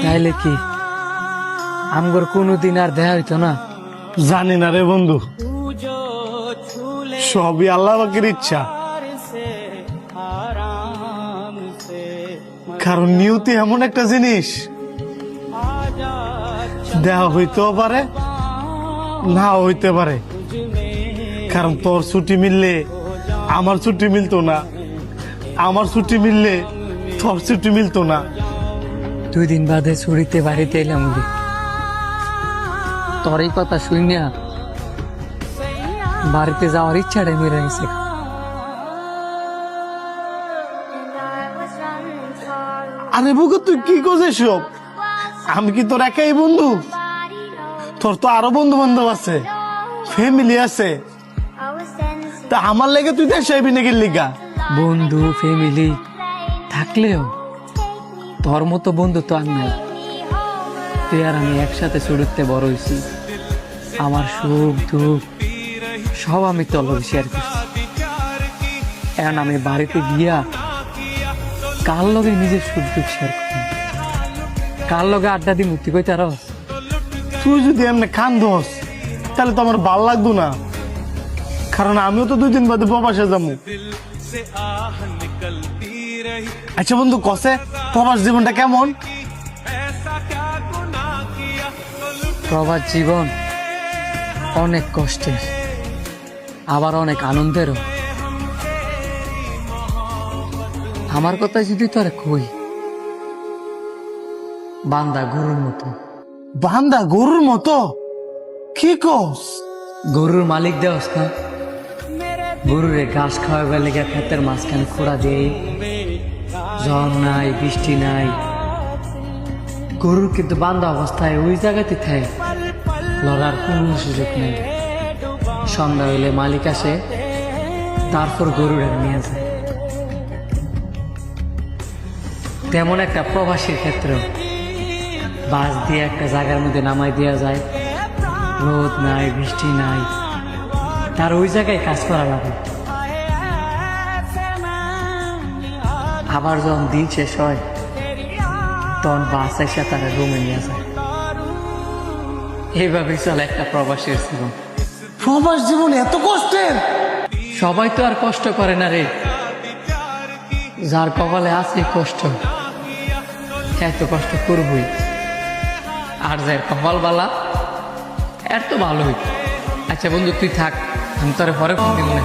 তাইলে কি আমগর কোনোদিন আর দেখা হইতো না? জানি না রে বন্ধু, সবই আল্লাহ পাকের ইচ্ছা। কারণ নিয়তি এমন একটা জিনিস, দেওয়া হইতেও পারে না হইতে পারে। কারণ তোর ছুটি মিললে আমার ছুটি মিলতো না, আমার ছুটি মিললে তোর ছুটি মিলতো না। 2 দিন বাদে ছুটিতে বাড়িতে এলাম বলি, তোর এই কথা শুনিয়া বাড়িতে যাওয়ার ইচ্ছাটাই মেরে গেছে। আরে বুকে তুই কি করছিস সব? আমি কি তোর একাই বন্ধু? তোর তো আরো বন্ধু বান্ধব আছে, ফ্যামিলি আছে। তা আমার লেগে তুই দেশ আইবি নাকি লিগা? বন্ধু ফ্যামিলি থাকলেও তোর মতো বন্ধু তো আর নাই। তুই আর আমি একসাথে ছুটিতে বড় হয়েছি, আমার সুখ দুঃখ সব আমি তোর লগে শেয়ার করছি। এখন আমি বাড়িতে গিয়া কার লগে নিজের সুখ দুঃখ শেয়ার করি, কার লগে আড্ডা দি মুক্তি কই তার? তুই যদি এমনি কান্দস তাহলে তো আমার ভাল লাগতো না, কারণ আমিও তো 2 দিন বাদে প্রবাসে যাবো। আচ্ছা বন্ধু, কসে প্রবাস জীবনটা কেমন? প্রবাস জীবন অনেক কষ্টের, আবার অনেক আনন্দেরও। আমার কথা যদি তোরে কই, বান্দা গরুর মতো। বান্দা গরুর মতো? কি কস? গরুর মালিক দেওস না, গরুরে ঘাস খাওয়াবার লেগে ক্ষেতের মাঝখানে খোঁড়া দেয়, ঝড় নাই বৃষ্টি নাই, গরুর কিন্তু বান্ধা অবস্থায় ওই জায়গাতে থাকে, লড়ার কোনো সুযোগ নেই। সন্ধ্যা হইলে মালিক আসে, তারপর গরুরা নিয়ে যায়। তেমন একটা প্রবাসীর ক্ষেত্রে বাস দিয়ে একটা জায়গার মধ্যে নামাই দেওয়া যায়, রোদ নাই বৃষ্টি নাই, তার ওই জায়গায় কাজ করা লাগে। আবার যখন দিন শেষ হয় তখন বাস এসে তারা রুমে নিয়ে যায়। এইভাবেই চলে একটা প্রবাসীর জীবন। প্রবাস জীবন এত কষ্টের? সবাই তো আর কষ্ট করে না রে, যার কপালে আছে কষ্ট এত কষ্ট করবই, আর যার কপাল বালা এর তো ভালোই। আচ্ছা বন্ধু তুই থাক, আমি তোরে পরে ফোন দিব না।